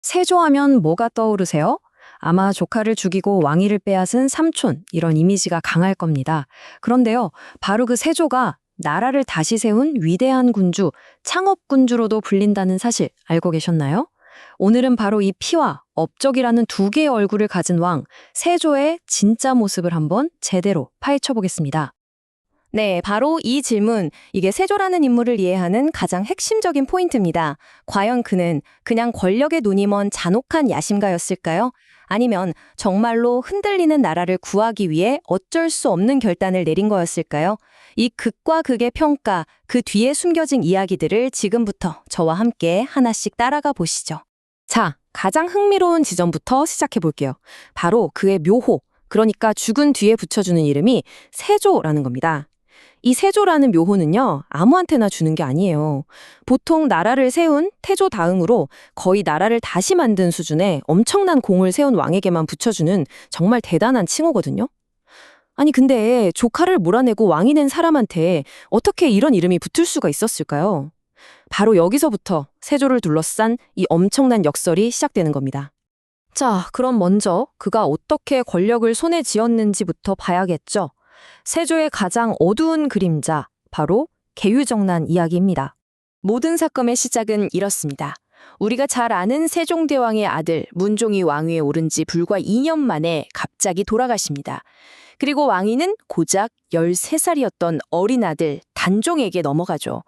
세조하면 뭐가 떠오르세요? 아마 조카를 죽이고 왕위를 빼앗은 삼촌, 이런 이미지가 강할 겁니다. 그런데요, 바로 그 세조가 나라를 다시 세운 위대한 군주, 창업군주로도 불린다는 사실 알고 계셨나요? 오늘은 바로 이 피와 업적이라는 두 개의 얼굴을 가진 왕, 세조의 진짜 모습을 한번 제대로 파헤쳐 보겠습니다. 네, 바로 이 질문, 이게 세조라는 인물을 이해하는 가장 핵심적인 포인트입니다. 과연 그는 그냥 권력에 눈이 먼 잔혹한 야심가였을까요? 아니면 정말로 흔들리는 나라를 구하기 위해 어쩔 수 없는 결단을 내린 거였을까요? 이 극과 극의 평가, 그 뒤에 숨겨진 이야기들을 지금부터 저와 함께 하나씩 따라가 보시죠. 자, 가장 흥미로운 지점부터 시작해 볼게요. 바로 그의 묘호, 그러니까 죽은 뒤에 붙여주는 이름이 세조라는 겁니다. 이 세조라는 묘호는요, 아무한테나 주는 게 아니에요. 보통 나라를 세운 태조다응으로 거의 나라를 다시 만든 수준의 엄청난 공을 세운 왕에게만 붙여주는 정말 대단한 칭호거든요. 아니, 근데 조카를 몰아내고 왕이 된 사람한테 어떻게 이런 이름이 붙을 수가 있었을까요? 바로 여기서부터 세조를 둘러싼 이 엄청난 역설이 시작되는 겁니다. 자, 그럼 먼저 그가 어떻게 권력을 손에 쥐었는지부터 봐야겠죠. 세조의 가장 어두운 그림자, 바로 계유정난 이야기입니다. 모든 사건의 시작은 이렇습니다. 우리가 잘 아는 세종대왕의 아들 문종이 왕위에 오른 지 불과 2년 만에 갑자기 돌아가십니다. 그리고 왕위는 고작 13살이었던 어린 아들 단종에게 넘어가죠.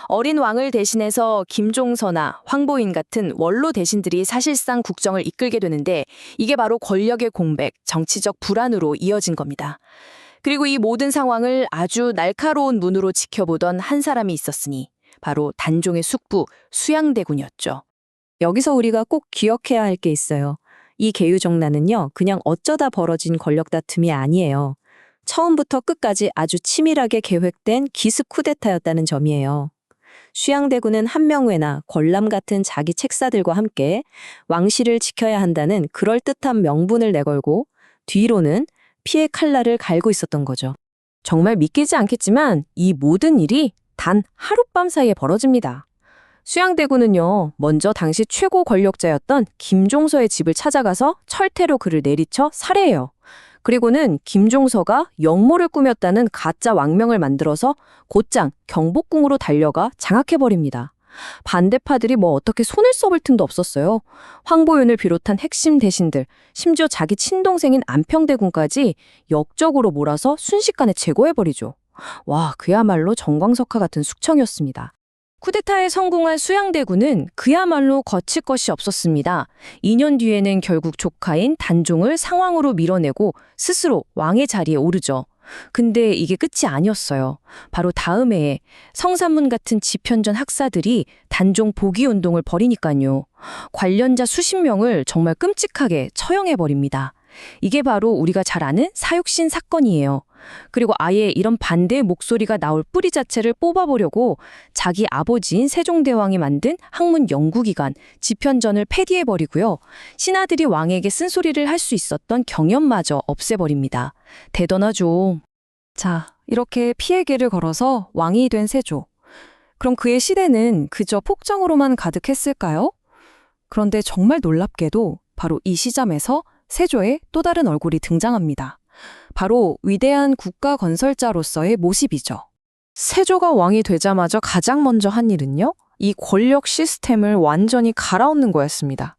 어린 왕을 대신해서 김종서나 황보인 같은 원로 대신들이 사실상 국정을 이끌게 되는데 이게 바로 권력의 공백, 정치적 불안으로 이어진 겁니다. 그리고 이 모든 상황을 아주 날카로운 눈으로 지켜보던 한 사람이 있었으니 바로 단종의 숙부 수양대군이었죠. 여기서 우리가 꼭 기억해야 할 게 있어요. 이 계유정난은요, 그냥 어쩌다 벌어진 권력 다툼이 아니에요. 처음부터 끝까지 아주 치밀하게 계획된 기습 쿠데타였다는 점이에요. 수양대군은 한명회나 권람 같은 자기 책사들과 함께 왕실을 지켜야 한다는 그럴듯한 명분을 내걸고 뒤로는 피의 칼날을 갈고 있었던 거죠. 정말 믿기지 않겠지만 이 모든 일이 단 하룻밤 사이에 벌어집니다. 수양대군은요, 먼저 당시 최고 권력자였던 김종서의 집을 찾아가서 철퇴로 그를 내리쳐 살해해요. 그리고는 김종서가 역모를 꾸몄다는 가짜 왕명을 만들어서 곧장 경복궁으로 달려가 장악해버립니다. 반대파들이 어떻게 손을 써볼 틈도 없었어요. 황보윤을 비롯한 핵심 대신들, 심지어 자기 친동생인 안평대군까지 역적으로 몰아서 순식간에 제거해버리죠. 와, 그야말로 정광석화 같은 숙청이었습니다. 쿠데타에 성공한 수양대군은 그야말로 거칠 것이 없었습니다. 2년 뒤에는 결국 조카인 단종을 상왕으로 밀어내고 스스로 왕의 자리에 오르죠. 근데 이게 끝이 아니었어요. 바로 다음 해에 성산문 같은 지편전 학사들이 단종 복위 운동을 벌이니까요. 관련자 수십 명을 정말 끔찍하게 처형해버립니다. 이게 바로 우리가 잘 아는 사육신 사건이에요. 그리고 아예 이런 반대의 목소리가 나올 뿌리 자체를 뽑아보려고 자기 아버지인 세종대왕이 만든 학문 연구기관 지편전을 폐기해버리고요. 신하들이 왕에게 쓴소리를 할 수 있었던 경연마저 없애버립니다. 대단하죠. 자, 이렇게 피의 길을 걸어서 왕이 된 세조. 그럼 그의 시대는 그저 폭정으로만 가득했을까요? 그런데 정말 놀랍게도 바로 이 시점에서 세조의 또 다른 얼굴이 등장합니다. 바로 위대한 국가 건설자로서의 모습이죠. 세조가 왕이 되자마자 가장 먼저 한 일은요, 이 권력 시스템을 완전히 갈아엎는 거였습니다.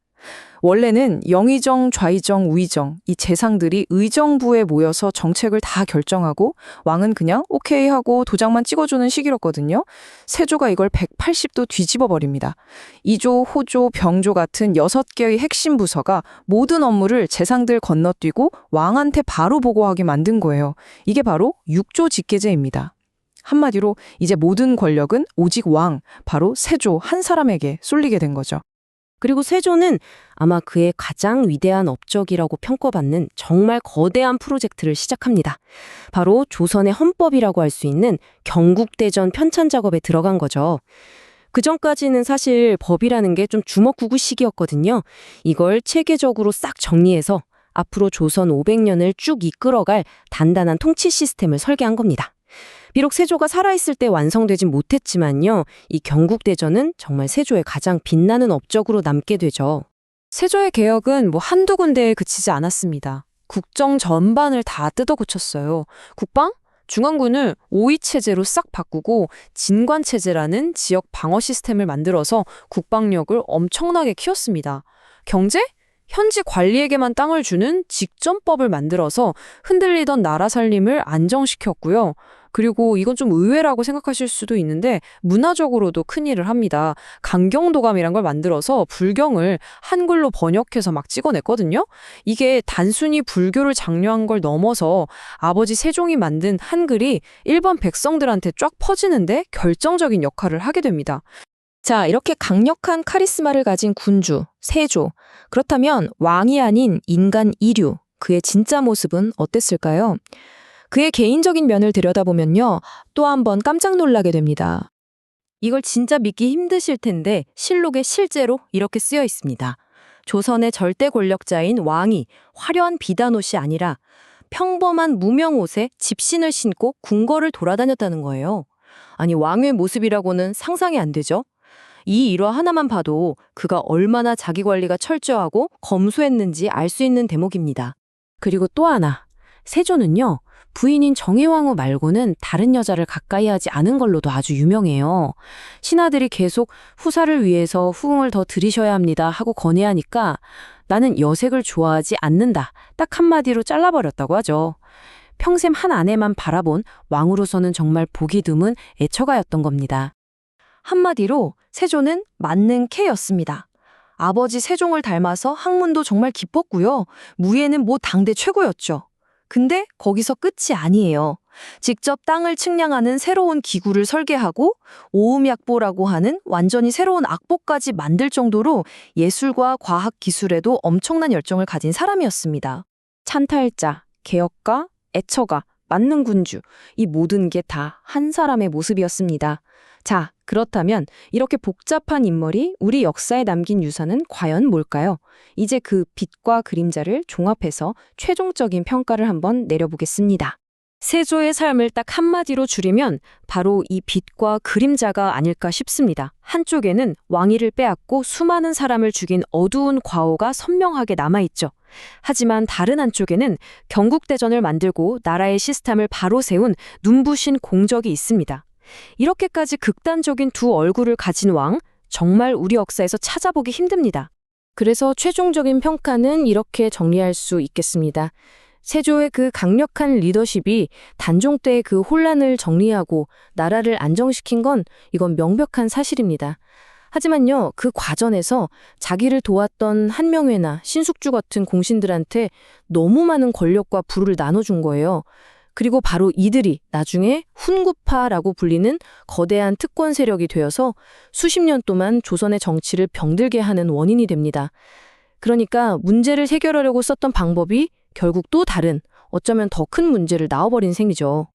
원래는 영의정, 좌의정, 우의정, 이 재상들이 의정부에 모여서 정책을 다 결정하고 왕은 그냥 오케이 하고 도장만 찍어주는 식이었거든요. 세조가 이걸 180도 뒤집어 버립니다. 이조, 호조, 병조 같은 6개의 핵심 부서가 모든 업무를 재상들 건너뛰고 왕한테 바로 보고하게 만든 거예요. 이게 바로 육조 직계제입니다. 한마디로 이제 모든 권력은 오직 왕, 바로 세조 한 사람에게 쏠리게 된 거죠. 그리고 세조는 아마 그의 가장 위대한 업적이라고 평가받는 정말 거대한 프로젝트를 시작합니다. 바로 조선의 헌법이라고 할 수 있는 경국대전 편찬 작업에 들어간 거죠. 그전까지는 사실 법이라는 게 좀 주먹구구식이었거든요. 이걸 체계적으로 싹 정리해서 앞으로 조선 500년을 쭉 이끌어갈 단단한 통치 시스템을 설계한 겁니다. 비록 세조가 살아있을 때 완성되진 못했지만요. 이 경국대전은 정말 세조의 가장 빛나는 업적으로 남게 되죠. 세조의 개혁은 한두 군데에 그치지 않았습니다. 국정 전반을 다 뜯어고쳤어요. 국방? 중앙군을 오이체제로 싹 바꾸고 진관체제라는 지역 방어 시스템을 만들어서 국방력을 엄청나게 키웠습니다. 경제? 현지 관리에게만 땅을 주는 직전법을 만들어서 흔들리던 나라 살림을 안정시켰고요. 그리고 이건 좀 의외라고 생각하실 수도 있는데 문화적으로도 큰일을 합니다. 강경도감이란 걸 만들어서 불경을 한글로 번역해서 막 찍어냈거든요. 이게 단순히 불교를 장려한 걸 넘어서 아버지 세종이 만든 한글이 일반 백성들한테 쫙 퍼지는데 결정적인 역할을 하게 됩니다. 자, 이렇게 강력한 카리스마를 가진 군주, 세조. 그렇다면 왕이 아닌 인간 이류, 그의 진짜 모습은 어땠을까요? 그의 개인적인 면을 들여다보면요, 또 한 번 깜짝 놀라게 됩니다. 이걸 진짜 믿기 힘드실 텐데 실록에 실제로 이렇게 쓰여 있습니다. 조선의 절대 권력자인 왕이 화려한 비단옷이 아니라 평범한 무명옷에 집신을 신고 궁궐을 돌아다녔다는 거예요. 아니, 왕의 모습이라고는 상상이 안 되죠? 이 일화 하나만 봐도 그가 얼마나 자기 관리가 철저하고 검소했는지 알 수 있는 대목입니다. 그리고 또 하나, 세조는요, 부인인 정혜왕후 말고는 다른 여자를 가까이 하지 않은 걸로도 아주 유명해요. 신하들이 계속 후사를 위해서 후궁을 더 들이셔야 합니다 하고 건의하니까 나는 여색을 좋아하지 않는다. 딱 한마디로 잘라버렸다고 하죠. 평생 한 아내만 바라본 왕으로서는 정말 보기 드문 애처가였던 겁니다. 한마디로 세조는 만능캐였습니다. 아버지 세종을 닮아서 학문도 정말 깊었고요. 무예는 당대 최고였죠. 근데 거기서 끝이 아니에요. 직접 땅을 측량하는 새로운 기구를 설계하고 오음약보라고 하는 완전히 새로운 악보까지 만들 정도로 예술과 과학 기술에도 엄청난 열정을 가진 사람이었습니다. 찬탈자, 개혁가, 애처가, 만능군주, 이 모든 게 다 한 사람의 모습이었습니다. 자, 그렇다면 이렇게 복잡한 인물이 우리 역사에 남긴 유산은 과연 뭘까요? 이제 그 빛과 그림자를 종합해서 최종적인 평가를 한번 내려보겠습니다. 세조의 삶을 딱 한마디로 줄이면 바로 이 빛과 그림자가 아닐까 싶습니다. 한쪽에는 왕위를 빼앗고 수많은 사람을 죽인 어두운 과오가 선명하게 남아있죠. 하지만 다른 한쪽에는 경국대전을 만들고 나라의 시스템을 바로 세운 눈부신 공적이 있습니다. 이렇게까지 극단적인 두 얼굴을 가진 왕, 정말 우리 역사에서 찾아보기 힘듭니다. 그래서 최종적인 평가는 이렇게 정리할 수 있겠습니다. 세조의 그 강력한 리더십이 단종 때의 그 혼란을 정리하고 나라를 안정시킨 건 이건 명백한 사실입니다. 하지만요, 그 과정에서 자기를 도왔던 한명회나 신숙주 같은 공신들한테 너무 많은 권력과 부를 나눠준 거예요. 그리고 바로 이들이 나중에 훈구파라고 불리는 거대한 특권 세력이 되어서 수십 년 동안 조선의 정치를 병들게 하는 원인이 됩니다. 그러니까 문제를 해결하려고 썼던 방법이 결국 또 다른, 어쩌면 더 큰 문제를 낳아버린 셈이죠.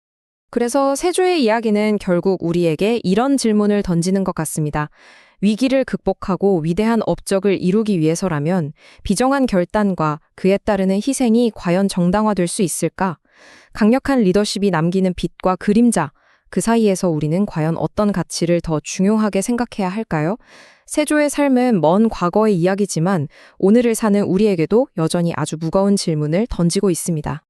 그래서 세조의 이야기는 결국 우리에게 이런 질문을 던지는 것 같습니다. 위기를 극복하고 위대한 업적을 이루기 위해서라면 비정한 결단과 그에 따르는 희생이 과연 정당화될 수 있을까? 강력한 리더십이 남기는 빛과 그림자, 그 사이에서 우리는 과연 어떤 가치를 더 중요하게 생각해야 할까요? 세조의 삶은 먼 과거의 이야기지만 오늘을 사는 우리에게도 여전히 아주 무거운 질문을 던지고 있습니다.